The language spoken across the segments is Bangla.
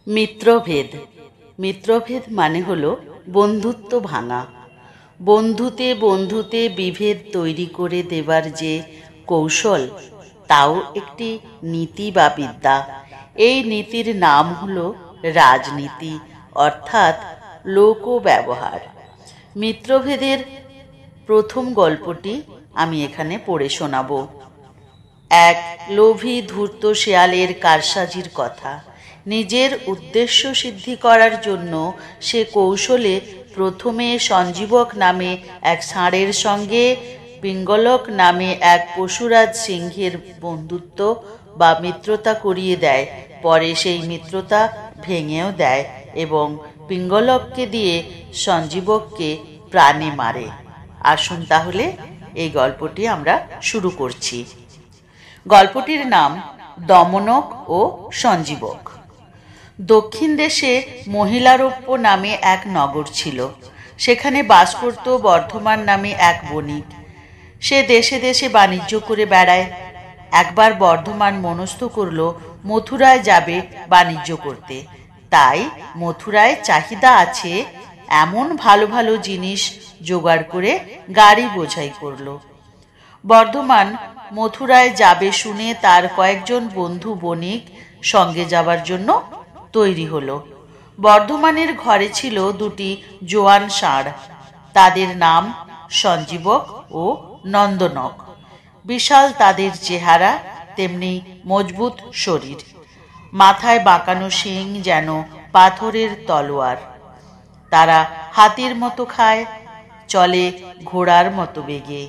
মিত্রভেদ। মিত্রভেদ মানে হলো বন্ধুত্ব ভাঙা। বন্ধুতে বন্ধুতে বিভেদ তৈরি করে দেবার যে কৌশল, তাও একটি নীতি বা বিদ্যা। এই নীতির নাম হলো রাজনীতি, অর্থাৎ লোক ব্যবহার। মিত্রভেদের প্রথম গল্পটি আমি এখানে পড়ে শোনাব। এক লোভী ধূর্ত শেয়ালের কারসাজির কথা। নিজের উদ্দেশ্য সিদ্ধি করার জন্য সে কৌশলে প্রথমে সঞ্জীবক নামে এক ষাঁড়ের সঙ্গে পিঙ্গলক নামে এক পশুরাজ সিংহের বন্ধুত্ব বা মিত্রতা করিয়ে দেয়। পরে সেই মিত্রতা ভেঙেও দেয় এবং পিঙ্গলককে দিয়ে সঞ্জীবককে প্রাণে মারে। আসুন তাহলে এই গল্পটি আমরা শুরু করছি। গল্পটির নাম দমনক ও সঞ্জীবক। দক্ষিণ দেশে মহিলারোপ্য নামে এক নগর ছিল। সেখানে বাস করত বর্ধমান নামে এক বণিক। সে দেশে দেশে বাণিজ্য করে বেড়ায়। একবার বর্ধমান মনস্থ করল মথুরায় যাবে বাণিজ্য করতে। তাই মথুরায় চাহিদা আছে এমন ভালো ভালো জিনিস জোগাড় করে গাড়ি বোঝাই করল। বর্ধমান মথুরায় যাবে শুনে তার কয়েকজন বন্ধু বণিক সঙ্গে যাবার জন্য তৈরি হলো। বর্ধমানের ঘরে ছিল দুটি জোয়ান ষাঁড়। তাদের নাম সঞ্জীবক ও নন্দনক। বিশাল তাদের চেহারা, তেমনি মজবুত শরীর, মাথায় বাঁকানো শিং যেন পাথরের তলোয়ার। তারা হাতির মতো খায়, চলে ঘোড়ার মতো বেগে।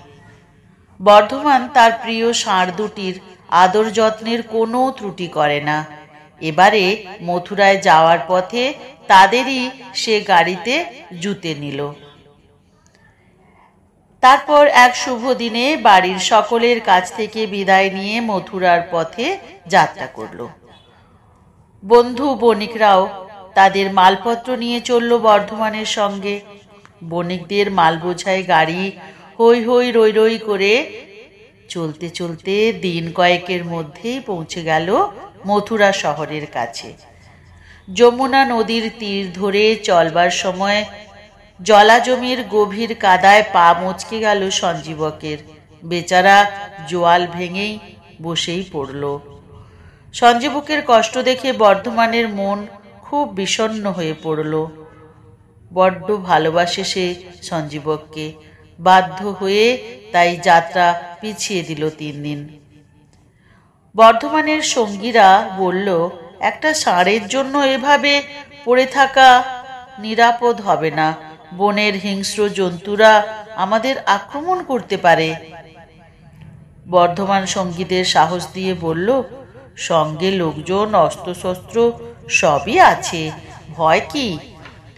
বর্ধমান তার প্রিয় ষাঁড় দুটির আদর যত্নের কোনো ত্রুটি করে না। এবারে মথুরায় যাওয়ার পথে তাদেরই সে গাড়িতে জুতে নিল। তারপর এক শুভ দিনে বাড়ির সকলের কাছ থেকে বিদায় নিয়ে মথুরার পথে যাত্রা করল। বন্ধু বণিকরাও তাদের মালপত্র নিয়ে চলল বর্ধমানের সঙ্গে। বণিকদের মাল বোঝাই গাড়ি হই হই রই রই করে চলতে চলতে দিন কয়েকের মধ্যেই পৌঁছে গেল মথুরা শহরের কাছে। যমুনা নদীর তীর ধরে চলবার সময় জলাজমির গভীর কাদায় পা মচকে গেল সঞ্জীবকের। বেচারা জোয়াল ভেঙেই বসেই পড়ল। সঞ্জীবকের কষ্ট দেখে বর্ধমানের মন খুব বিষণ্ণ হয়ে পড়ল। বড্ড ভালোবাসে সে সঞ্জীবককে। বাধ্য হয়ে তাই যাত্রা পিছিয়ে দিল 3 দিন। বর্ধমানের সঙ্গীরা বলল, একটা ষাঁড়ের জন্য এভাবে পড়ে থাকা নিরাপদ হবে না। বনের হিংস্র জন্তুরা আমাদের আক্রমণ করতে পারে। বর্ধমান সঙ্গীদের সাহস দিয়ে বলল, সঙ্গে লোকজন, অস্ত্রশস্ত্র সবই আছে, ভয় কি?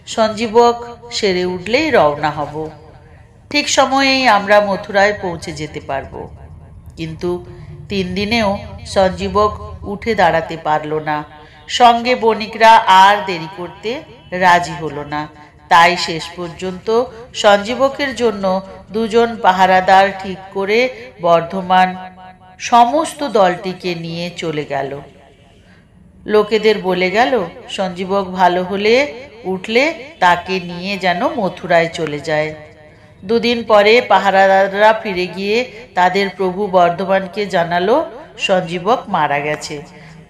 সঞ্জীবক সেরে উঠলেই রওনা হব। ঠিক সময়েই আমরা মথুরায় পৌঁছে যেতে পারব। কিন্তু 3 দিনেও সঞ্জীবক উঠে দাঁড়াতে পারল না। সঙ্গে বণিকরা আর দেরি করতে রাজি হলো না। তাই শেষ পর্যন্ত সঞ্জীবকের জন্য 2 জন পাহারাদার ঠিক করে বর্ধমান সমস্ত দলটিকে নিয়ে চলে গেল। লোকেদের বলে গেল, সঞ্জীবক ভালো হলে উঠলে তাকে নিয়ে যেন মথুরায় চলে যায়। 2 দিন পরে পাহারাদাররা ফিরে গিয়ে তাদের প্রভু বর্ধমানকে জানালো সঞ্জীবক মারা গেছে।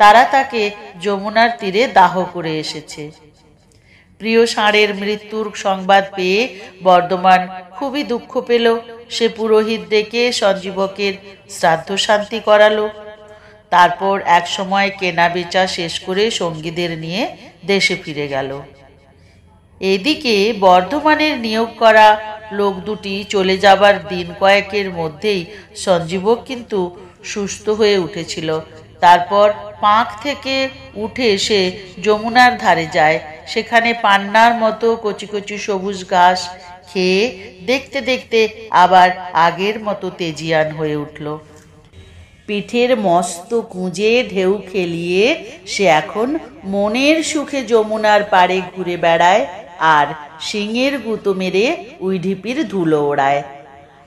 তারা তাকে যমুনার তীরে দাহ করে এসেছে। প্রিয় ষাঁড়ের মৃত্যুর সংবাদ পেয়ে বর্ধমান খুবই দুঃখ পেল। সে পুরোহিত ডেকে সঞ্জীবকের শ্রাদ্ধ শান্তি করালো। তারপর এক সময় কেনা বেচা শেষ করে সঙ্গীদের নিয়ে দেশে ফিরে গেল। এদিকে বর্ধমানের নিয়োগ করা লোক দুটি চলে যাবার দিন কয়েকের মধ্যেই সঞ্জীবক কিন্তু সুস্থ হয়ে উঠেছিল। তারপর পাঁক থেকে উঠে এসে যমুনার ধারে যায়। সেখানে পান্নার মতো কচি কচি সবুজ ঘাস খেয়ে দেখতে দেখতে আবার আগের মতো তেজিয়ান হয়ে উঠল। পিঠের মস্ত কুঁজে ঢেউ খেলিয়ে সে এখন মনের সুখে যমুনার পাড়ে ঘুরে বেড়ায় আর শিঙের গুঁতো মেরে উইঢিপির ধুলো ওড়ায়।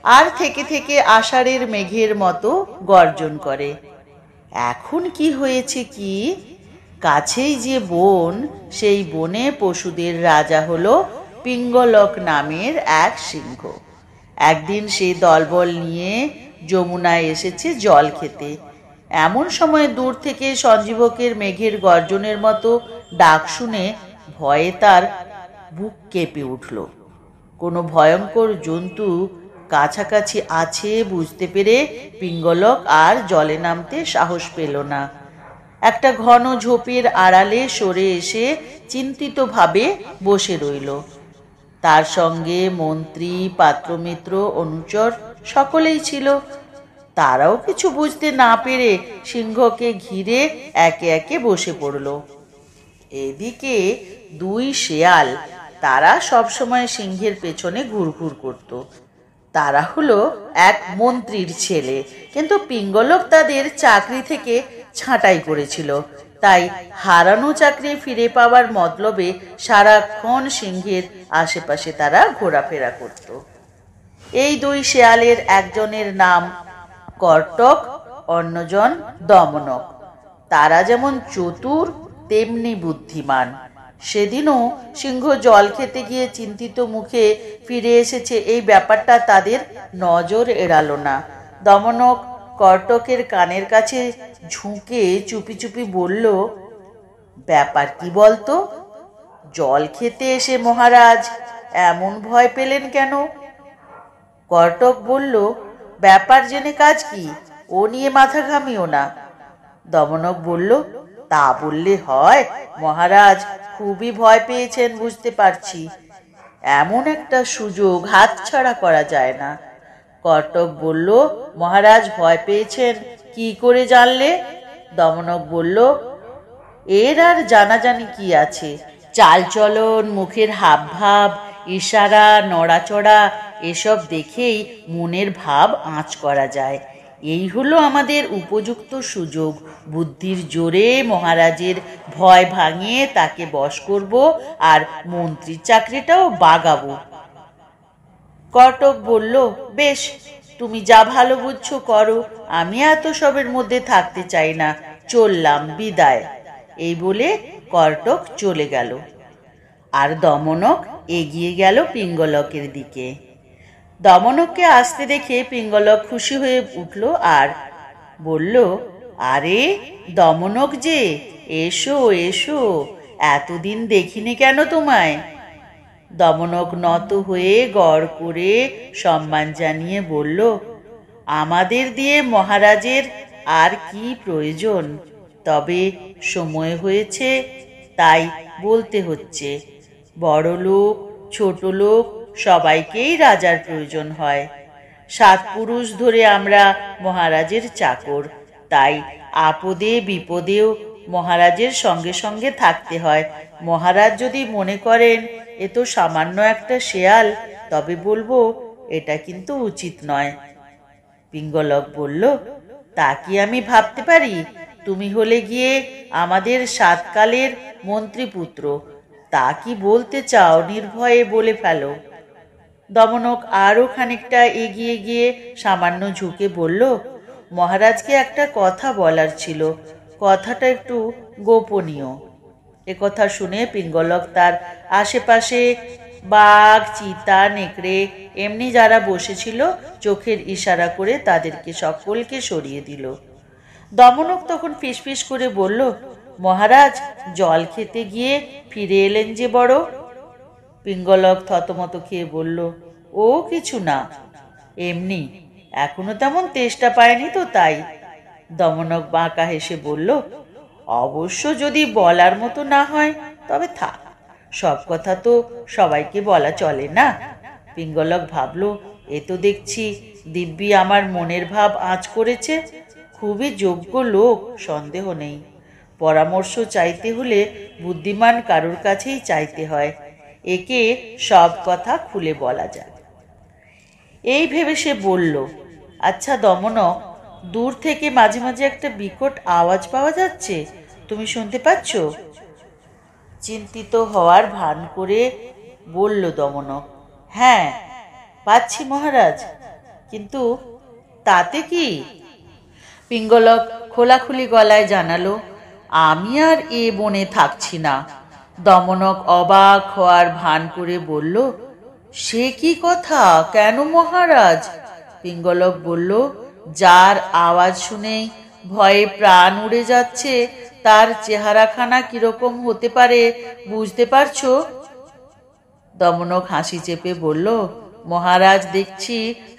আর থেকে থেকে আষাঢ়ের মেঘের মতো গর্জন করে। এখন কি হয়েছে কি, কাছেই যে বন, সেই বনে পশুদের রাজা হলো পিঙ্গলক নামের এক সিংহ। একদিন সে দলবল নিয়ে যমুনায় এসেছে জল খেতে। এমন সময় দূর থেকে সঞ্জীবকের মেঘের গর্জনের মতো ডাক শুনে ভয়ে তার বুক কেঁপে উঠল। কোনো ভয়ঙ্কর জন্তু কাছাকাছি আছে বুঝতে পেরে পিঙ্গলক আর জলে নামতে সাহস পেল না। একটা ঘন ঝোপের আড়ালে সরে এসে চিন্তিতভাবে বসে রইল। তার সঙ্গে মন্ত্রী, পাত্রমিত্র, অনুচর সকলেই ছিল। তারাও কিছু বুঝতে না পেরে সিংহকে ঘিরে একে একে বসে পড়ল। এদিকে দুই শেয়াল, তারা সবসময় সিংহের পেছনে ঘুরঘুর করত। তারা হলো এক মন্ত্রীর ছেলে, কিন্তু পিঙ্গলক তাদের চাকরি থেকে ছাঁটাই করেছিল। তাই হারানো চাকরি ফিরে পাওয়ার মতলবে সারাক্ষণ সিংহের আশেপাশে তারা ঘোরাফেরা করত। এই দুই শেয়ালের একজনের নাম কর্টক, অন্যজন দমনক। তারা যেমন চতুর তেমনি বুদ্ধিমান। সেদিনও সিংহ জল খেতে গিয়ে চিন্তিত মুখে ফিরে এসেছে, এই ব্যাপারটা তাদের নজর এড়ালো না। দমনক কর্টকের কানের কাছে ঝুঁকে চুপি চুপি বলল, ব্যাপার কি বলতো? জল খেতে এসে মহারাজ এমন ভয় পেলেন কেন? কর্টক বলল, ব্যাপার জেনে কাজ কি, ও নিয়ে মাথা ঘামিও না। দমনক বলল, তা বললে হয়, মহারাজ খুবই ভয় পেয়েছেন বুঝতে পারছি। এমন একটা সুযোগ হাতছাড়া করা যায় না। কর্টক বলল, মহারাজ ভয় পেয়েছেন কি করে জানলে? দমনক বলল, এর আর জানাজানি কি আছে? চালচলন, মুখের হাবভাব, ইশারা, নড়াচড়া এসব দেখেই মনের ভাব আঁচ করা যায়। এই হলো আমাদের উপযুক্ত সুযোগ। বুদ্ধির জোরে মহারাজের ভয় ভাঙিয়ে তাকে বশ করব, আর মন্ত্রীর চাকরিটাও বাগাবো। কর্টক বলল, বেশ, তুমি যা ভালো বুঝছো করো, আমি এত সবের মধ্যে থাকতে চাই না, চললাম, বিদায়। এই বলে কর্টক চলে গেল, আর দমনক এগিয়ে গেল পিঙ্গলকের দিকে। দমনককে আসতে দেখে পিঙ্গলক খুশি হয়ে উঠল আর বলল, আরে দমনক যে, এসো এসো, এতদিন দেখিনি কেন তোমায়? দমনক নত হয়ে গড় করে সম্মান জানিয়ে বলল, আমাদের দিয়ে মহারাজের আর কি প্রয়োজন, তবে সময় হয়েছে তাই বলতে হচ্ছে। বড় লোক ছোট লোক সবাইকেই রাজার প্রয়োজন হয়। 7 পুরুষ ধরে আমরা মহারাজের চাকর, তাই আপদে বিপদেও মহারাজের সঙ্গে সঙ্গে থাকতে হয়। মহারাজ যদি মনে করেন এ তো সামান্য একটা শেয়াল, তবে বলবো এটা কিন্তু উচিত নয়। পিঙ্গলক বলল, তা কি আমি ভাবতে পারি? তুমি হলে গিয়ে আমাদের 7 কালের মন্ত্রীপুত্র, তা কি বলতে চাও? নির্ভয়ে বলে ফেলো। দমনক আরো খানিকটা এগিয়ে গিয়ে সামান্য ঝুঁকে বলল, মহারাজকে একটা কথা বলার ছিল, কথাটা একটু গোপনীয়। এ কথা শুনে পিঙ্গলক তার আশেপাশে বাঘ, চিতা, নেকড়ে এমনি যারা বসেছিল চোখের ইশারা করে তাদেরকে সকলকে সরিয়ে দিল। দমনক তখন ফিসফিস করে বলল, মহারাজ জল খেতে গিয়ে ফিরে এলেন যে বড়? পিঙ্গলক থতমত খেয়ে বলল, ও কিছু না, এমনি, এখনো তেমন তেষ্টা পায়নি তো তাই। দমনক বাঁকা হেসে বলল, অবশ্য যদি বলার মতো না হয় তবে থাক, সব কথা তো সবাইকে বলা চলে না। পিঙ্গলক ভাবল, এ তো দেখছি দিব্যি আমার মনের ভাব আঁচ করেছে। খুবই যোগ্য লোক, সন্দেহ নেই। পরামর্শ চাইতে হলে বুদ্ধিমান কারোর কাছেই চাইতে হয়, একে সব কথা খুলে বলা যায়। এই ভেবে সে বলল, আচ্ছা দমনক, দূর থেকে মাঝে মাঝে একটা বিকট আওয়াজ পাওয়া যাচ্ছে, তুমি শুনতে পাচ্ছ? চিন্তিত হওয়ার ভান করে বলল দমনক, হ্যাঁ পাচ্ছি মহারাজ, কিন্তু তাতে কি? পিঙ্গলক খোলাখুলি গলায় জানালো, আমি আর এ বনে থাকছি না। দমনক অবাক হওয়ার ভান করে বলল, সে কি কথা, কেন মহারাজ? পিঙ্গলক বলল, যার আওয়াজ শুনেই ভয়ে প্রাণ উড়ে যাচ্ছে তার চেহারাখানা কিরকম হতে পারে বুঝতে পারছো? দমনক হাসি চেপে বলল, মহারাজ দেখছি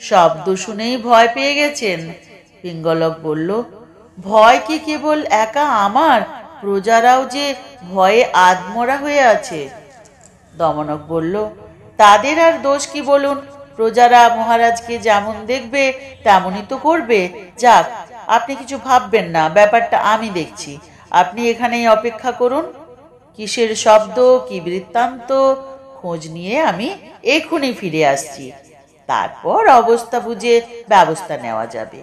শব্দ শুনেই ভয় পেয়ে গেছেন। পিঙ্গলক বলল, ভয় কি কেবল একা আমার, প্রজারাও যে ভয়ে আধমরা হয়ে আছে। দমনক বলল, তাদের আর দোষ কি বলুন? প্রজারা মহারাজকে যেমন দেখবে তেমনই তো করবে। যাক, আপনি কিছু ভাববেন না, ব্যাপারটা আমি দেখছি। আপনি এখানেই অপেক্ষা করুন। কিসের শব্দ, কি বৃত্তান্ত, খোঁজ নিয়ে আমি এক্ষুনি ফিরে আসছি। তারপর অবস্থা বুঝে ব্যবস্থা নেওয়া যাবে।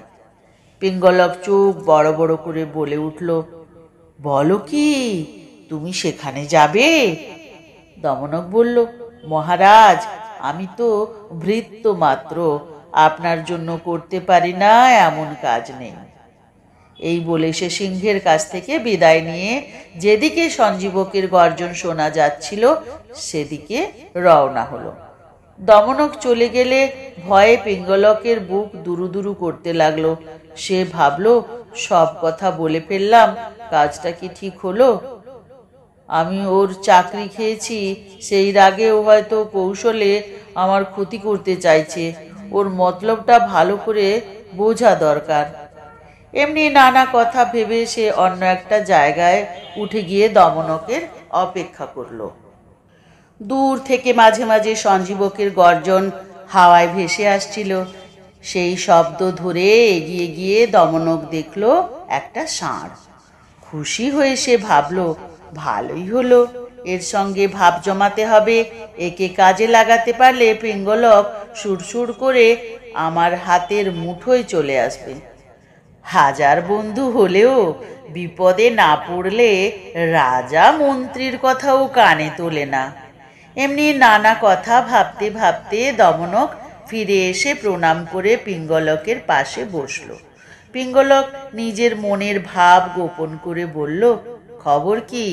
পিঙ্গলক চোখ বড় বড় করে বলে উঠল, বলো কি, তুমি সেখানে যাবে? দমনক বলল, মহারাজ, আমি তো ভৃত্য মাত্র, আপনার জন্য করতে পারি না এমন কাজ নেই। এই বলে সে সিংহের কাছ থেকে বিদায় নিয়ে যেদিকে সঞ্জীবকের গর্জন শোনা যাচ্ছিল সেদিকে রওনা হলো। দমনক চলে গেলে ভয়ে পিঙ্গলকের বুক দুরু দুরু করতে লাগলো। সে ভাবল, সব কথা বলে ফেললাম, কাজটা কি ঠিক হলো? আমি ওর চাকরি খেয়েছি, সেই রাগেও হয়তো কৌশলে আমার ক্ষতি করতে চাইছে। ওর মতলবটা ভালো করে বোঝা দরকার। এমনি নানা কথা ভেবে সে অন্য একটা জায়গায় উঠে গিয়ে দমনকের অপেক্ষা করলো। দূর থেকে মাঝে মাঝে সঞ্জীবকের গর্জন হাওয়ায় ভেসে আসছিল। সেই শব্দ ধরে এগিয়ে গিয়ে দমনক দেখল একটা ষাঁড়। খুশি হয়ে সে ভাবল, ভালোই হলো, এর সঙ্গে ভাব জমাতে হবে। একে কাজে লাগাতে পারলে পিঙ্গলক সুরসুর করে আমার হাতের মুঠোয় চলে আসবে। হাজার বন্ধু হলেও বিপদে না পড়লে রাজা মন্ত্রীর কথাও কানে তোলে না। এমনি নানা কথা ভাবতে ভাবতে দমনক ফিরে এসে প্রণাম করে পিঙ্গলকের পাশে বসল। পিঙ্গলক নিজের মনের ভাব গোপন করে বলল, খবর কি,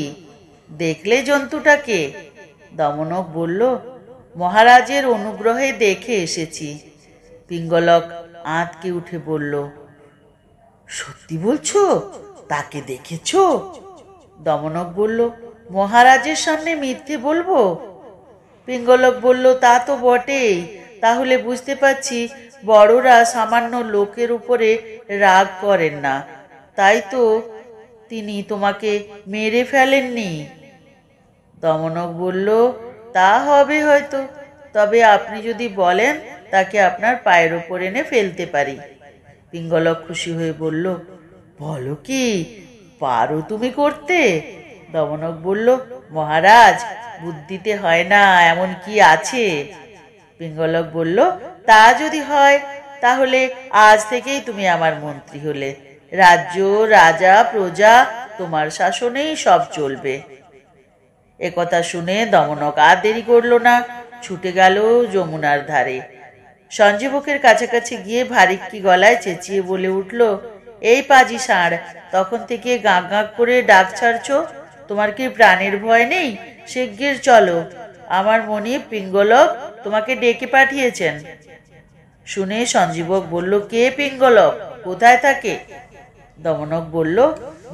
দেখলে জন্তুটাকে? দমনক বলল, মহারাজের অনুগ্রহে দেখে এসেছি। পিঙ্গলক আঁতকে উঠে বলল, সত্যি বলছো? তাকে দেখেছো? দমনক বলল, মহারাজের সামনে মিথ্যে বলবো? পিঙ্গলক বলল, তা তো বটেই। তাহলে বুঝতে পারছি বড়রা সামান্য লোকের উপরে রাগ করেন না, তাই তো তিনি তোমাকে মেরে ফেলেননি। দমনক বলল, তা হবে হয়তো, তবে আপনি যদি বলেন তাকে আপনার পায়ের ওপর এনে ফেলতে পারি। পিঙ্গলক খুশি হয়ে বলল, বলো কি, পারো তুমি করতে? দমনক বলল, মহারাজ, বুদ্ধিতে হয় না এমন কি আছে? পিঙ্গলক বলল, তা যদি হয় তাহলে আজ থেকেই তুমি আমার মন্ত্রী হলে। রাজ্য, রাজা, প্রজা তোমার শাসনেই সব চলবে। একথা শুনে দমনক আর দেরি করল না, ছুটে গেল যমুনার ধারে। সঞ্জীবকের কাছাকাছি গিয়ে ভারিক্কি গলায় চেঁচিয়ে বলে উঠল, এই পাজি ষাঁড়, তখন থেকে গাঁ গাঁ করে ডাক ছাড়ছো, তোমার কি প্রাণের ভয় নেই? শিগগির চলো, আমার মনিব পিঙ্গলক তোমাকে ডেকে পাঠিয়েছেন। শুনে সঞ্জীবক বলল, কে পিঙ্গলক, কোথায় থাকে? দমনক বলল,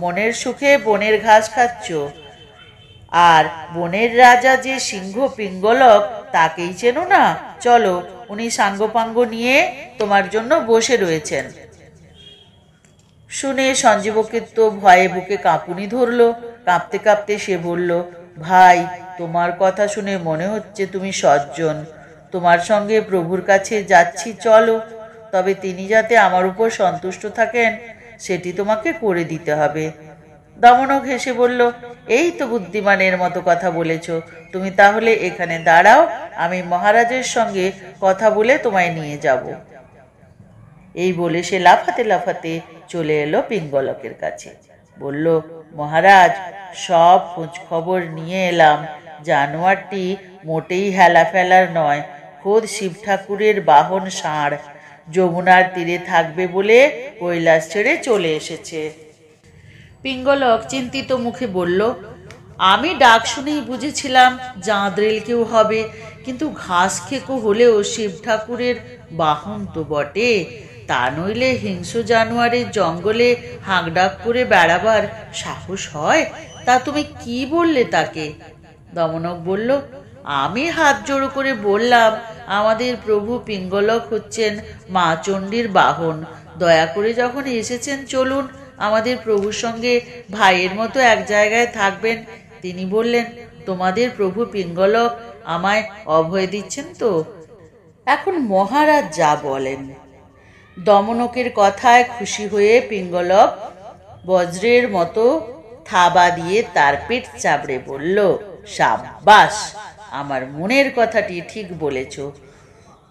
মনের সুখে বনের ঘাস খাচ্ছ, আর বনের রাজা যে সিংহ পিঙ্গলক তাকেই চেনো না? চলো, উনি সাঙ্গপাঙ্গ নিয়ে তোমার জন্য বসে রয়েছেন। শুনে সঞ্জীবকের তো ভয়ে বুকে কাঁপুনি ধরল। কাঁপতে কাঁপতে সে বলল, ভাই, তোমার কথা শুনে মনে হচ্ছে তুমি সজ্জন। তোমার সঙ্গে প্রভুর কাছে যাচ্ছি, চলো। তবে তিনি যাতে আমার উপর সন্তুষ্ট থাকেন সেটি তোমাকে করে দিতে হবে। দমনক হেসে বলল, এই তো বুদ্ধিমানের মতো কথা বলেছ। তুমি তাহলে এখানে দাঁড়াও, আমি মহারাজের সঙ্গে কথা বলে তোমায় নিয়ে যাব। এই বলে সে লাফাতে লাফাতে চলে এলো পিঙ্গলকের কাছে। বলল, মহারাজ, সব খোঁজ খবর নিয়ে এলাম। জানোয়ারটি মোটেই হেলা ফেলার নয়, খোদ শিব ঠাকুরের বাহন ষাঁড়। যমুনার তীরে থাকবে বলে কৈলাস ছেড়ে চলে এসেছে। পিঙ্গলক চিন্তিত মুখে বলল, আমি ডাক শুনেই বুঝেছিলাম জাঁদরেল কেউ হবে, কিন্তু ঘাস খেকো হলেও শিব ঠাকুরের বাহন তো বটে। তা নইলে হিংস্র জানোয়ারের জঙ্গলে হাঁকডাক করে বেড়াবার সাহস হয়? তা তুমি কি বললে তাকে? দমনক বলল, আমি হাত জোড়ো করে বললাম আমাদের প্রভু পিঙ্গলক হচ্ছেন মা চণ্ডীর বাহন। দয়া করে যখন এসেছেন চলুন, আমাদের প্রভুর সঙ্গে ভাইয়ের মতো এক জায়গায় থাকবেন। তিনি বললেন, তোমাদের প্রভু পিঙ্গলক আমায় অভয় দিচ্ছেন তো? এখন মহারাজ যা বলেন। দমনকের কথায় খুশি হয়ে পিঙ্গলক বজ্রের মতো থাবা দিয়ে তার পেট চাপড়ে বলল, সাব্বাস, আমার মনের কথাটি ঠিক বলেছ।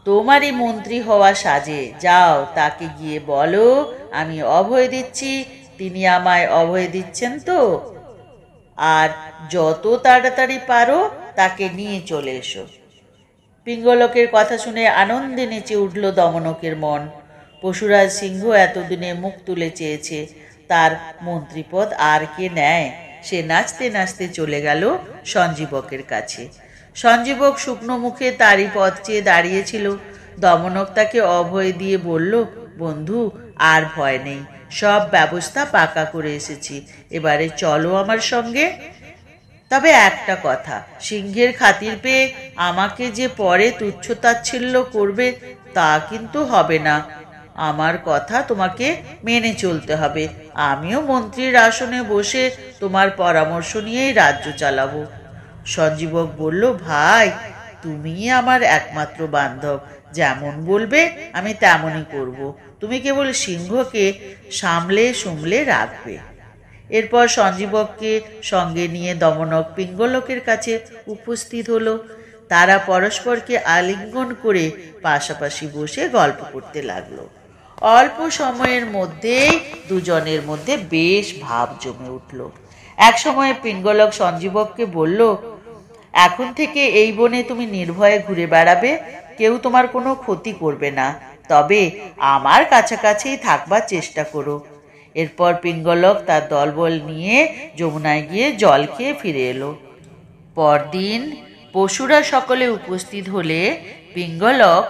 তোমারই মন্ত্রী হওয়া সাজে। যাও, তাকে গিয়ে বলো আমি অভয় দিচ্ছি, তিনি আমায় অভয় দিচ্ছেন তো। আর যত তাড়াতাড়ি পারো তাকে নিয়ে চলে এসো। পিঙ্গলকের কথা শুনে আনন্দে নেচে উঠল দমনকের মন। পশুরাজ সিংহ এতদিনে মুখ তুলে চেয়েছে, তার মন্ত্রীপদ আর কে নেয়? সে নাচতে নাচতে চলে গেল সঞ্জীবকের কাছে। সঞ্জীবক শুকনো মুখে তারই পথ চেয়ে দাঁড়িয়েছিল। দমনক তাকে অভয় দিয়ে বলল, বন্ধু, আর ভয় নেই, সব ব্যবস্থা পাকা করে এসেছি, এবারে চলো আমার সঙ্গে। তবে একটা কথা, সিংহের খাতির পেয়ে আমাকে যে পরে তুচ্ছতাচ্ছিল্য করবে তা কিন্তু হবে না। আমার কথা তোমাকে মেনে চলতে হবে। আমিও মন্ত্রীর আসনে বসে তোমার পরামর্শ নিয়েই রাজ্য চালাবো। সঞ্জীবক বলল, ভাই, তুমিই আমার একমাত্র বান্ধব, যেমন বলবে আমি তেমনই করব। তুমি কেবল সিংহকে সামলে সুমলে রাখবে। এরপর সঞ্জীবককে সঙ্গে নিয়ে দমনক পিঙ্গলকের কাছে উপস্থিত হলো। তারা পরস্পরকে আলিঙ্গন করে পাশাপাশি বসে গল্প করতে লাগলো। অল্প সময়ের মধ্যেই দুজনের মধ্যে বেশ ভাব জমে উঠল। এক সময় পিঙ্গলক সঞ্জীবককে বলল, এখন থেকে এই বনে তুমি নির্ভয়ে ঘুরে বেড়াবে, কেউ তোমার কোনো ক্ষতি করবে না, তবে আমার কাছাকাছি থাকবার চেষ্টা করো। এরপর পিঙ্গলক তার দলবল নিয়ে যমুনায় গিয়ে জল খেয়ে ফিরে এলো। পরদিন পশুরা সকলে উপস্থিত হলে পিঙ্গলক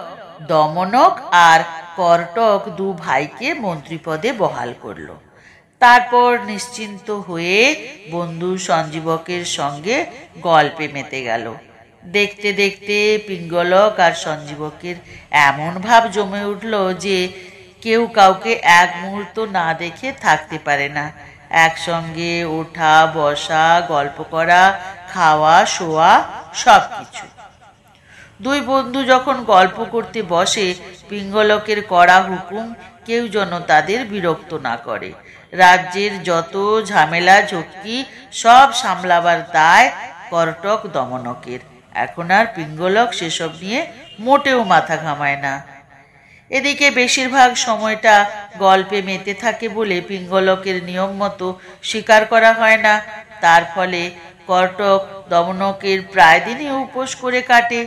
দমনক আর কর্টক দু ভাইকে মন্ত্রীপদে বহাল করল। তারপর নিশ্চিন্ত হয়ে বন্ধু সঞ্জীবকের সঙ্গে গল্পে মেতে গেল। দেখতে দেখতে পিঙ্গলক আর সঞ্জীবকের এমন ভাব জমে উঠল যে কেউ কাউকে এক মুহূর্ত না দেখে থাকতে পারে না। একসঙ্গে ওঠা বসা, গল্প করা, খাওয়া শোয়া, সব কিছু। দুই বন্ধু যখন গল্প করতে বসে, পিঙ্গলকের কড়া হুকুম কেউ যেন তাদের বিরক্ত না করে। রাজ্যের যত ঝামেলা ঝক্কি সব সামলাবার দায় কর্টক দমনকের। এখন আর পিঙ্গলক সেসব নিয়ে মোটেও মাথা ঘামায় না। এদিকে বেশিরভাগ সময়টা গল্পে মেতে থাকে বলে পিঙ্গলকের নিয়ম মতো শিকার করা হয় না। তার ফলে কর্টক দমনকের প্রায় দিনই উপোস করে কাটে।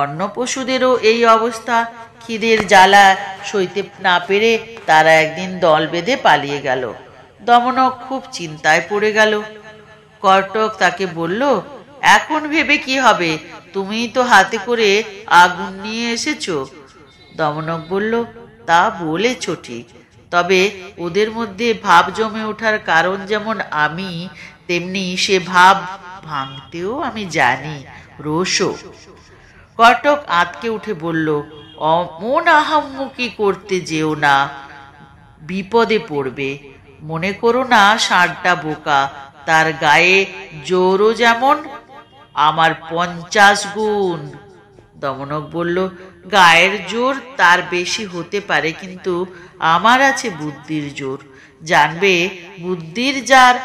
অন্য পশুদেরও এই অবস্থা। খিদের জ্বালা সইতে না পেরে তারা একদিন দল বেঁধে পালিয়ে গেল। দমনক খুব চিন্তায় পড়ে গেল। কর্টক তাকে বলল, এখন ভেবে কি হবে, তুমিই তো হাতে করে আগুন নিয়ে এসেছো। দমনক বলল, তা বলেছ ঠিক, তবে ওদের মধ্যে ভাব জমে ওঠার কারণ যেমন আমি, তেমনি সে ভাব ভাঙতেও আমি জানি, রোষও। কর্টক আঁতকে উঠে বলল, অমন আহাম্মুকি করতে যেও না, বিপদে পড়বে। মনে করো না ষাঁড়টা বোকা, তার গায়ে জোরও যেমন আমার 50 গুণ। দমনক বলল, গায়ের জোর তার বেশি হতে পারে, কিন্তু আমার আছে বুদ্ধির জোর। জানবে, বুদ্ধির যার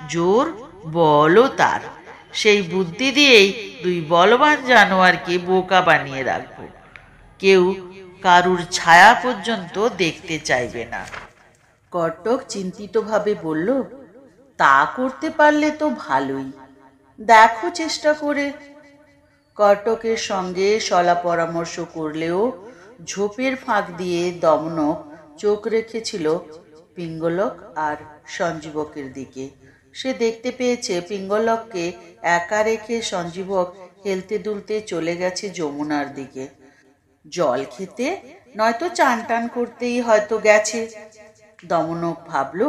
জোর, বলও তার। সেই বুদ্ধি দিয়েই দুই বলবান জানোয়ারকে বোকা বানিয়ে রাখবো। কেউ কারুর ছায়া পর্যন্ত দেখতে চাইবে না। কর্টক চিন্তিতভাবে বলল, তা করতে পারলে তো ভালোই, দেখো চেষ্টা করে। কর্টকের সঙ্গে সলা পরামর্শ করলেও ঝোপের ফাঁক দিয়ে দমনক চোখ রেখেছিল পিঙ্গলক আর সঞ্জীবকের দিকে। সে দেখতে পেয়েছে পিঙ্গলককে একা রেখে সঞ্জীবক হেলতে দুলতে চলে গেছে যমুনার দিকে। জল খেতে নয়তো চান টান করতেই হয়তো গেছে। দমনক ভাবল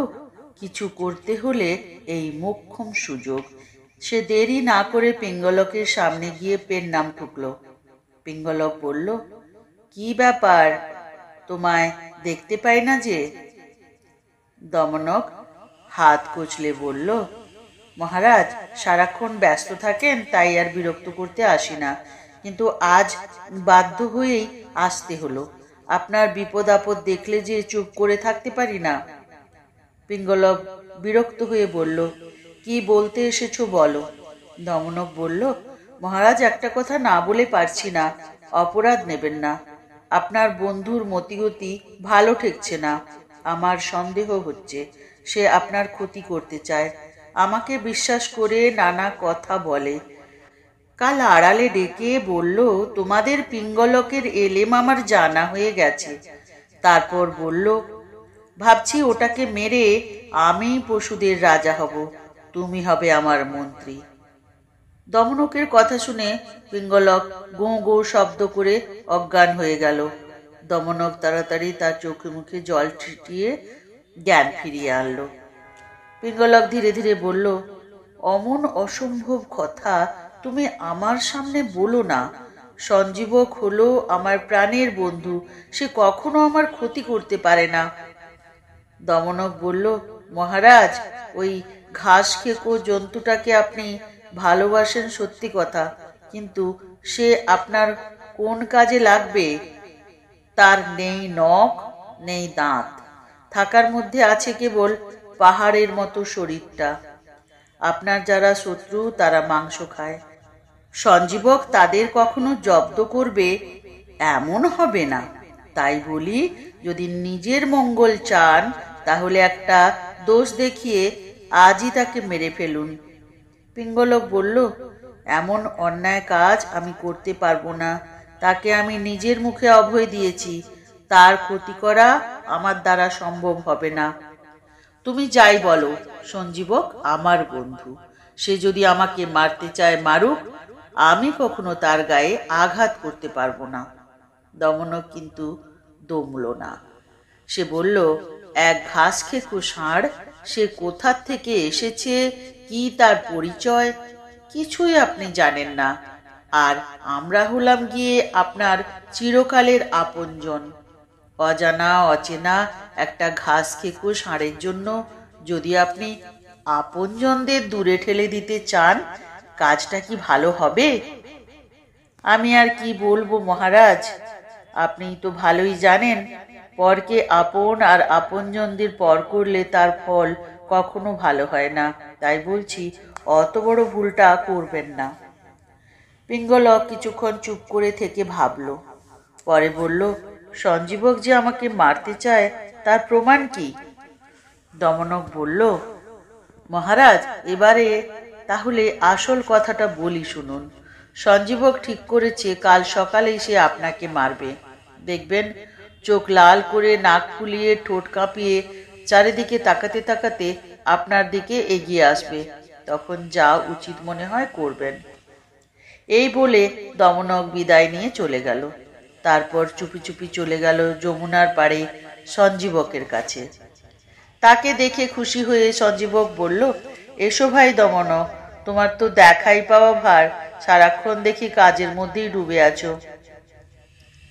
কিছু করতে হলে এই মোক্ষম সুযোগ। সে দেরি না করে পিঙ্গলকের সামনে গিয়ে পেন নাম ঠুকল। পিঙ্গলক বলল, কি ব্যাপার, তোমায় দেখতে পাই না যে? দমনক হাত কচলে বলল, মহারাজ সারাক্ষণ ব্যস্ত থাকেন, তাই আর বিরক্ত করতে আসি না, কিন্তু আজ বাধ্য হয়েই আসতে হলো। আপনার বিপদ আপদ দেখলে যে চুপ করে থাকতে পারি না। পিঙ্গলক বিরক্ত হয়ে বলল, কি বলতে এসেছো বলো। দমনক বলল, মহারাজ একটা কথা না বলে পারছি না, অপরাধ নেবেন না। আপনার বন্ধুর মতিগতি ভালো ঠেকছে না। আমার সন্দেহ হচ্ছে সে আপনার ক্ষতি করতে চায়। আমাকে বিশ্বাস করে নানা কথা বলে। কাল আড়ালে ডেকে বলল, তোমাদের পিঙ্গলকের এলেম আমার জানা হয়ে গেছে। তারপর বলল, ভাবছি ওটাকে মেরে আমি পশুদের রাজা হব, তুমি হবে আমার মন্ত্রী। দমনকের কথা শুনে পিঙ্গলক গোঁ গোঁ শব্দ করে অজ্ঞান হয়ে গেল। দমনক তাড়াতাড়ি তার চোখে মুখে জল ছিটিয়ে জ্ঞান ফিরিয়ে আনল। পিঙ্গলক ধীরে ধীরে বলল, অমন অসম্ভব কথা তুমি আমার সামনে বলো না। সঞ্জীবক হলো আমার প্রাণের বন্ধু, সে কখনো আমার ক্ষতি করতে পারে না। দমনক বলল, মহারাজ ওই ঘাস খেকো জন্তুটাকে আপনি ভালোবাসেন সত্যি কথা, কিন্তু সে আপনার কোন কাজে লাগবে? তার নেই নখ, নেই দাঁত, থাকার মধ্যে আছে কেবল পাহাড়ের মতো শরীরটা। আপনার যারা শত্রু তারা মাংস খায়। সঞ্জীবক তাদের কখনো জব্দ করবে এমন হবে না। তাই বলি, যদি নিজের মঙ্গল চান তাহলে একটা দোষ দেখিয়ে আজই তাকে মেরে ফেলুন। পিঙ্গলক বলল, এমন অন্যায় কাজ আমি করতে পারবো না। তাকে আমি নিজের মুখে অভয় দিয়েছি, তার ক্ষতি করা আমার দ্বারা সম্ভব হবে না। তুমি যাই বলো, সঞ্জীবক আমার বন্ধু, সে যদি আমাকে মারতে চায় মারুক, আমি কখনো তার গায়ে আঘাত করতে পারবো না। দমনক কিন্তু দমল না। সে বলল, এক ঘাস খেকো ষাঁড়, সে কোথার থেকে এসেছে, কি তার পরিচয়, কিছুই আপনি জানেন না। আর আমরা হলাম গিয়ে আপনার চিরকালের আপনজন। অজানা অচেনা একটা ঘাস খেকো ষাঁড়ের জন্য যদি আপনি আপনজনদের দূরে ঠেলে দিতে চান, কাজটা কি ভালো হবে? আমি আর কি বলবো মহারাজ, আপনি তো ভালোই জানেন, পরকে আপন আর আপনজনদের পর করলে তার ফল কখনো ভালো হয় না। তাই বলছি, অত বড় ভুলটা করবেন না। পিঙ্গলক কিছুক্ষণ চুপ করে থেকে ভাবল, পরে বলল, সঞ্জীবক যে আমাকে মারতে চায় তার প্রমাণ কি? দমনক বলল, মহারাজ এবারে তাহলে আসল কথাটা বলি শুনুন। সঞ্জীবক ঠিক করেছে কাল সকালেই সে আপনাকে মারবে। দেখবেন চোখ লাল করে, নাক ফুলিয়ে, ঠোঁট কাঁপিয়ে, চারিদিকে তাকাতে তাকাতে আপনার দিকে এগিয়ে আসবে। তখন যা উচিত মনে হয় করবেন। এই বলে দমনক বিদায় নিয়ে চলে গেল। তারপর চুপি চুপি চলে গেল যমুনার পাড়ে সঞ্জীবকের কাছে। তাকে দেখে খুশি হয়ে সঞ্জীবক বলল, এসো ভাই দমনক, তোমার তো দেখাই পাওয়া ভার, সারাক্ষণ দেখি কাজের মধ্যেই ডুবে আছো।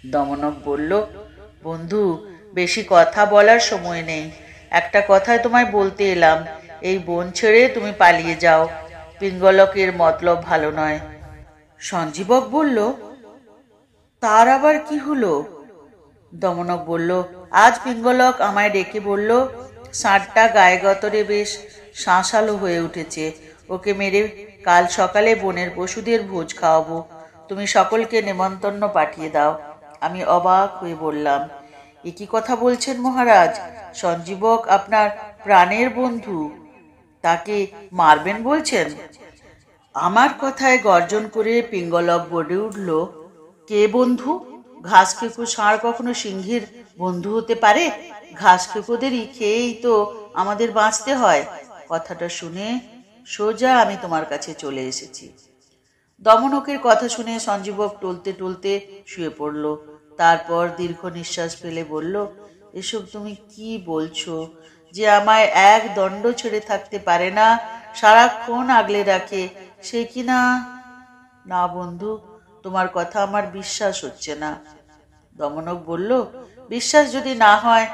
দমনক বলল, বন্ধু, বেশি কথা বলার সময় নেই। একটা কথাই তোমায় বলতে এলাম, এই বন ছেড়ে তুমি পালিয়ে যাও। পিঙ্গলকের মতলব ভালো নয়। সঞ্জীবক বলল, তার আবার কি হলো? দমনক বলল, আজ পিঙ্গলক আমায় ডেকে বলল, ষাঁড়টা গায়ে গতরে বেশ শাঁসালো হয়ে উঠেছে, ওকে মেরে কাল সকালে বনের পশুদের ভোজ খাওয়াবো, তুমি সকলকে নেমন্তন্ন পাঠিয়ে দাও। আমি অবাক হয়ে বললাম, এ কি কথা বলছেন মহারাজ? সঞ্জীবক আপনার প্রাণের বন্ধু, তাকে মারবেন বলছেন? আমার কথায় গর্জন করে পিঙ্গলক বলে উঠল, কে বন্ধু? ঘাস খেকো ষাঁড় কখনো সিংহের বন্ধু হতে পারে? ঘাস খেকোদেরই খেয়েই তো আমাদের বাঁচতে হয়। কথাটা শুনে সোজা আমি তোমার কাছে চলে এসেছি। দমনকের কথা শুনে সঞ্জীবক টলতে টলতে শুয়ে পড়ল। তারপর দীর্ঘ নিঃশ্বাস ফেলে বলল, এসব তুমি কি বলছো? যে আমায় এক দণ্ড ছেড়ে থাকতে পারে না, সারাক্ষণ আগলে রাখে, সে কি না? না বন্ধু, তোমার কথা আমার বিশ্বাস হচ্ছে না। দমনক বলল, বিশ্বাস যদি না হয়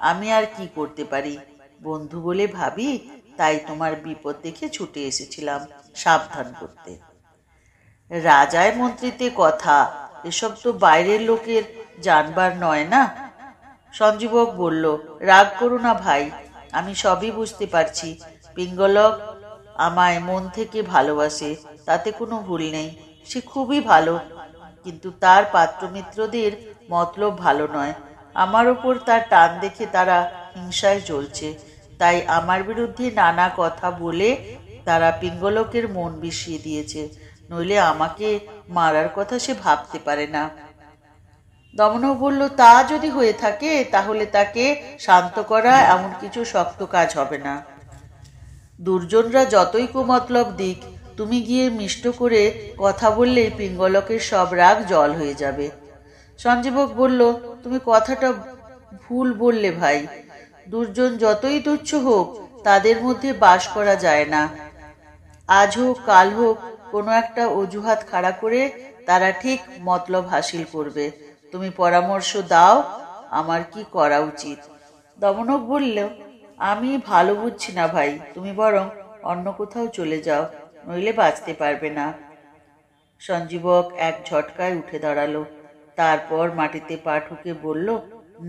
আমি আর কি করতে পারি? বন্ধু বলে ভাবি, তাই তোমার বিপদ দেখে ছুটে এসেছিলাম সাবধান করতে। রাজায় মন্ত্রীতে কথা, এসব তো বাইরের লোকের জানবার নয় না। সঞ্জীবক বলল, রাগ করো না ভাই, আমি সবই বুঝতে পারছি। পিঙ্গলক আমায় মন থেকে ভালোবাসে, তাতে কোনো ভুল নেই, সে খুবই ভালো। কিন্তু তার পাত্রমিত্রদের মতলব ভালো নয়। আমার ওপর তার টান দেখে তারা হিংসায় জ্বলছে, তাই আমার বিরুদ্ধে নানা কথা বলে তারা পিঙ্গলকের মন বিষিয়ে দিয়েছে, নইলে আমাকে মারার কথা সে ভাবতে পারে না। দমনক বলল, তা যদি হয়ে থাকে তাহলে তাকে শান্ত করা এমন কিছু শক্ত কাজ হবে না। দুর্জনরা যতই কুমতলব দিক, তুমি গিয়ে মিষ্ট করে কথা বললেই পিঙ্গলকের সব রাগ জল হয়ে যাবে। সঞ্জীবক বলল, তুমি কথাটা ভুল বললে ভাই। দুর্জন যতই তুচ্ছ হোক, তাদের মধ্যে বাস করা যায় না। আজ হোক কাল হোক কোনো একটা অজুহাত খাড়া করে তারা ঠিক মতলব হাসিল করবে। তুমি পরামর্শ দাও, আমার কি করা উচিত? দমনক বলল, আমি ভালো বুঝছি না ভাই, তুমি বরং অন্য কোথাও চলে যাও, নইলে বাঁচতে পারবে না। সঞ্জীবক এক ঝটকায় উঠে দাঁড়ালো, তারপর মাটিতে পা ঠুকে বলল,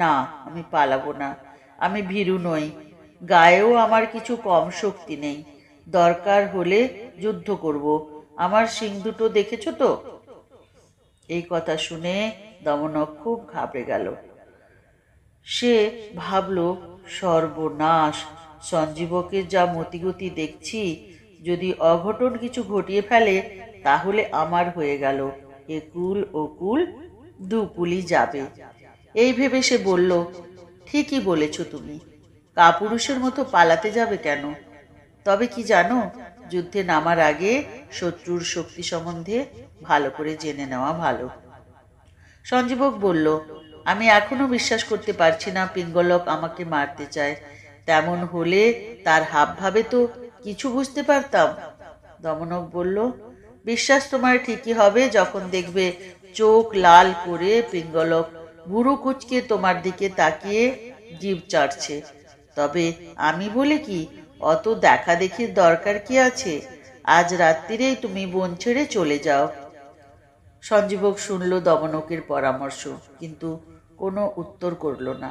না, আমি পালাবো না। আমি ভীরু নই, গায়েও আমার কিছু কম শক্তি নেই। দরকার হলে যুদ্ধ করব। আমার শিং দুটো দেখেছো তো? এই কথা শুনে দমনক খুব ঘাবড়ে গেল। সে ভাবল, সর্বনাশ, সঞ্জীবকের যা মতিগতি দেখছি, যদি অঘটন কিছু ঘটিয়ে ফেলে তাহলে আমার হয়ে গেল, এ কুল ও কুল দুকুলই যাবে। এই ভেবে সে বলল, ঠিকই বলেছ তুমি, কাপুরুষের মতো পালাতে যাবে কেন? তবে কি জানো, যুদ্ধে নামার আগে শত্রুর শক্তি সম্বন্ধে ভালো করে জেনে নেওয়া ভালো। সঞ্জীবক বলল, আমি এখনো বিশ্বাস করতে পারছি না পিঙ্গলক আমাকে মারতে চায়। তেমন হলে তার হাবভাবে তো কিছু বুঝতে পারতাম। দমনক বলল, বিশ্বাস তোমার ঠিকই হবে যখন দেখবে চোখ লাল করে পিঙ্গলক ভুরু কুচকে তোমার দিকে তাকিয়ে জিভ চাটছে। তবে আমি বলি কি, অত দেখা দেখির দরকার কি আছে? আজ রাত্রিরেই তুমি বন ছেড়ে চলে যাও। সঞ্জীবক শুনল দমনকের পরামর্শ, কিন্তু কোনো উত্তর করল না।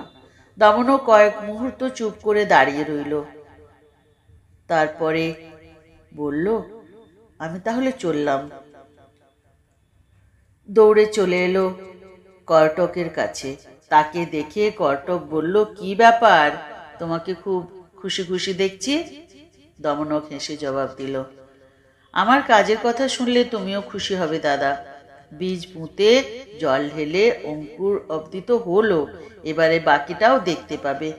দমনক কয়েক মুহূর্ত চুপ করে দাঁড়িয়ে রইল। তারপরে বলল, আমি তাহলে চললাম। দৌড়ে চলে এলো কর্টকের কাছে। তাকে দেখে কর্টক বলল, কি ব্যাপার, তোমাকে খুব খুশি খুশি দেখছি। দমনক হেসে জবাব দিল, আমার কাজের কথা শুনলে তুমিও খুশি হবে দাদা। বীজ পুঁতে জল ঢেলে অঙ্কুর অবধি তো হলো, এবারে বাকিটাও দেখতে পাবে।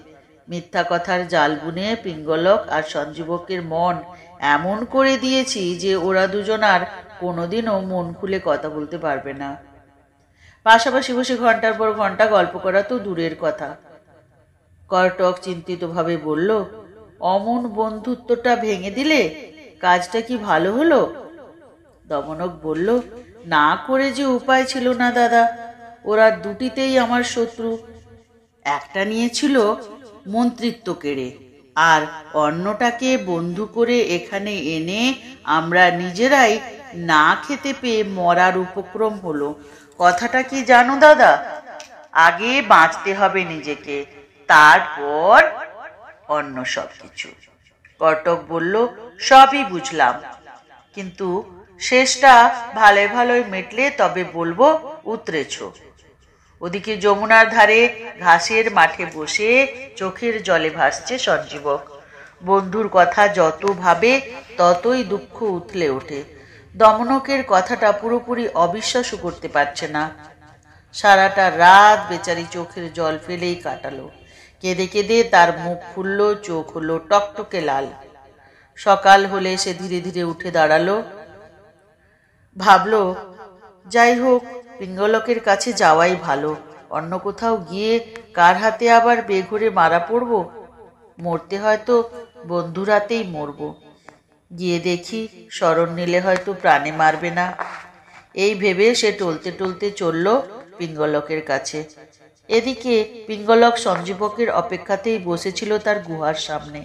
মিথ্যা কথার জাল বুনে পিঙ্গলক আর সঞ্জীবকের মন এমন করে দিয়েছি যে ওরা দুজন আর কোনোদিনও মন খুলে কথা বলতে পারবে না। পাশাপাশি বসে ঘন্টার পর ঘন্টা গল্প করা তো দূরের কথা। কর্টক চিন্তিতভাবে বলল, অমন বন্ধুত্বটা ভেঙে দিলে কাজটা কি ভালো হলো? দমনক বলল, না করে যে উপায় ছিল না দাদা, ওরা দুটিতেই আমার শত্রু। একটা নিয়েছিল মন্ত্রিত্ব কেড়ে, আর অন্যটাকে বন্ধু করে এখানে এনে আমরা নিজেরাই না খেতে পেয়ে মরার উপক্রম হলো। কথাটা কি জানো দাদা, আগে বাঁচতে হবে নিজেকে, তারপর অন্য সব কিছু। কর্টক বলল, সবই বুঝলাম, কিন্তু শেষটা ভালোই ভালোই মেটলে তবে বলবো উতরেছ। ওদিকে যমুনার ধারে ঘাসের মাঠে বসে চোখের জলে ভাসছে সঞ্জীবক। বন্ধুর কথা যত ভাবে ততই দুঃখ উথলে ওঠে। দমনকের কথাটা পুরোপুরি অবিশ্বাসও করতে পারছে না। সারাটা রাত বেচারি চোখের জল ফেলেই কাটালো, কেঁদে কেঁদে তার মুখ ফুলল, চোখ হলো টকটকে লাল। সকাল হলে সে ধীরে ধীরে উঠে দাঁড়ালো। ভাবল, যাই হোক, পিঙ্গলকের কাছে যাওয়াই ভালো। অন্য কোথাও গিয়ে কার হাতে আবার বেঘরে মারা পড়ব? মরতে হয়তো বন্ধুর হাতেই মরব। গিয়ে দেখি, শরণ নিলে হয়তো প্রাণে মারবে না। এই ভেবে সে টলতে টলতে চলল পিঙ্গলকের কাছে। এদিকে পিঙ্গলক সঞ্জীবকের অপেক্ষাতেই বসেছিল তার গুহার সামনে।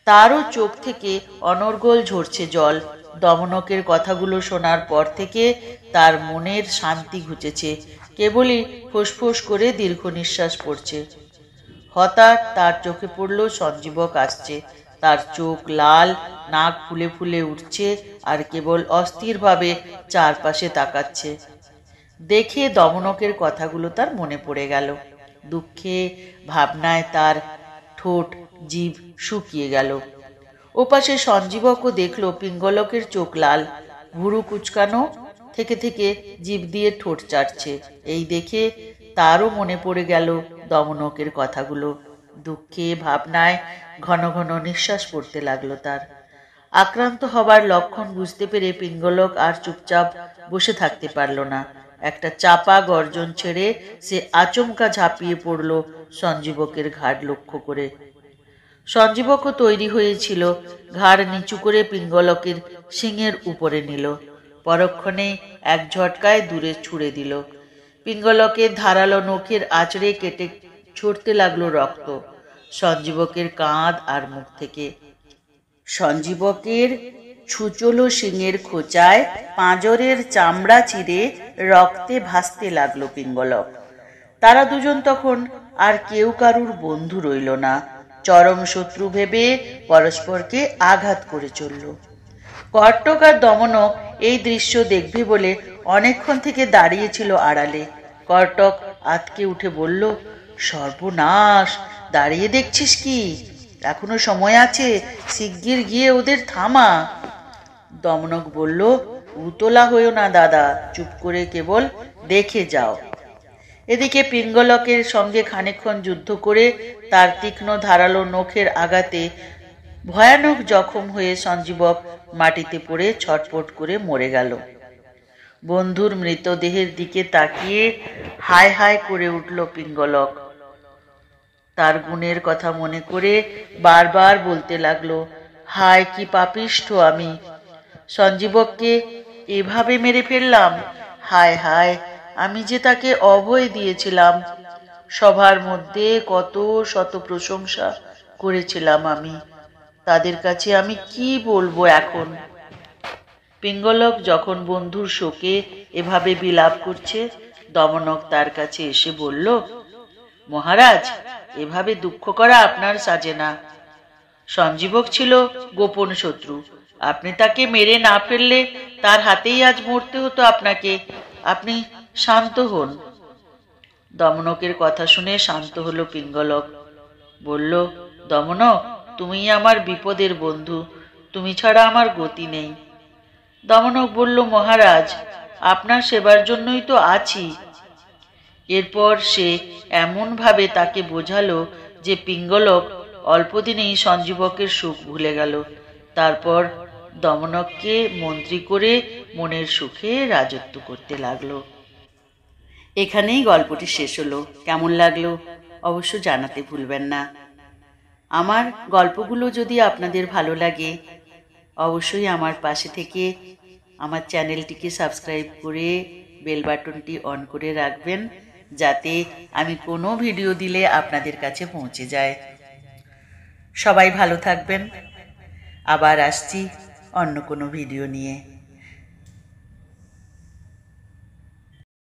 তারও চোখ থেকে অনর্গল ঝরছে জল। দমনকের কথাগুলো শোনার পর থেকে তার মনের শান্তি ঘুচেছে। কেবলই ফোঁস করে দীর্ঘ নিঃশ্বাস পড়ছে। হঠাৎ তার চোখে পড়ল সঞ্জীবক আসছে। তার চোখ লাল, নাক ফুলে ফুলে উঠছে, আর কেবল অস্থিরভাবে চারপাশে তাকাচ্ছে। দেখে দমনকের কথাগুলো তার মনে পড়ে গেল। দুঃখে ভাবনায় তার ঠোঁট জিভ শুকিয়ে গেল। ওপাশে সঞ্জীবকও দেখল পিঙ্গলকের চোখ লাল, ভুরু কুচকানো, থেকে থেকে জিভ দিয়ে ঠোঁট চাটছে। এই দেখে তারও মনে পড়ে গেল দমনকের কথাগুলো। দুঃখে ভাবনায় ঘন ঘন নিঃশ্বাস পড়তে লাগলো তার। আক্রান্ত হবার লক্ষণ বুঝতে পেরে পিঙ্গলক আর চুপচাপ বসে থাকতে পারল না। একটা চাপা গর্জন ছেড়ে সে আচমকা ঝাঁপিয়ে পড়ল সঞ্জীবকের ঘাড় লক্ষ্য করে। সঞ্জীবকও তৈরি হয়েছিল। ঘাড় নিচু করে পিঙ্গলকের শিঙের উপরে নিল। পরক্ষণে এক ঝটকায় দূরে ছুঁড়ে দিল। পিঙ্গলকের ধারালো নখের আঁচড়ে কেটে ছড়তে লাগলো রক্ত সঞ্জীবকের কাঁধ আর মুখ থেকে। সঞ্জীবকের ছুচলো শিঙের খোঁচায় পাঁজরের চামড়া চিরে রক্তে ভাসতে লাগলো পিঙ্গলক। তারা দুজন তখন আর কেউ কারুর বন্ধু রইল না। চরম শত্রু ভেবে পরস্পরকে আঘাত করে চলল। কর্টক আর দমনক এই দৃশ্য দেখবে বলে অনেকক্ষণ থেকে দাঁড়িয়েছিল আড়ালে। কর্টক আঁতকে উঠে বলল, সর্বনাশ, দাঁড়িয়ে দেখছিস কি? এখনো সময় আছে, শিগগির গিয়ে ওদের থামা। দমনক বলল, উতলা হইও না দাদা, চুপ করে কেবল দেখে যাও। এদিকে পিঙ্গলকের সঙ্গে খানিকক্ষণ যুদ্ধ করে তার তীক্ষ্ণ ধারালো নখের আঘাতে ভয়ানক জখম হয়ে সঞ্জীবক মাটিতে পড়ে ছটফট করে মরে গেল। বন্ধুর মৃতদেহের দিকে তাকিয়ে হায় হায় করে উঠল পিঙ্গলক। তার গুণের কথা মনে করে বারবার বলতে লাগলো, হায় কি পাপিষ্ঠ আমি! সঞ্জীবককে এভাবে মেরে ফেললাম। হায় হায়, আমি যে তাকে অভয় দিয়েছিলাম। সবার মধ্যে কত শত প্রশংসা করেছিলাম আমি। তাদের কাছে আমি কি বলবো এখন? পিঙ্গলক যখন বন্ধুর শোকে এভাবে বিলাপ করছে, দমনক তার কাছে এসে বলল, মহারাজ, এভাবে দুঃখ করা আপনার সাজে না। সঞ্জীবক ছিল গোপন শত্রু। আপনি তাকে মেরে না ফেললে তার হাতেই আজ মরতে হতো আপনাকে। আপনি শান্ত হন। দমনকের কথা শুনে শান্ত হলো পিঙ্গলক। বলল, দমনক, তুমি আমার বিপদের বন্ধু। তুমি ছাড়া আমার গতি নেই। দমনক বলল, মহারাজ, আপনার সেবার জন্যই তো আছি। এরপর সে এমনভাবে তাকে বোঝালো যে পিঙ্গলক অল্পদিনেই সঞ্জীবকের সুখ ভুলে গেল। তারপর দমনককে মন্ত্রী করে মনের সুখে রাজত্ব করতে লাগলো। এখানেই গল্পটি শেষ হলো। কেমন লাগলো অবশ্য জানাতে ভুলবেন না। আমার গল্পগুলো যদি আপনাদের ভালো লাগে, অবশ্যই আমার পাশে থেকে আমার চ্যানেলটিকে সাবস্ক্রাইব করে বেল বাটনটি অন করে রাখবেন, যাতে আমি কোনো ভিডিও দিলে আপনাদের কাছে পৌঁছে যায়। সবাই ভালো থাকবেন। আবার আসছি অন্য কোনো ভিডিও নিয়ে।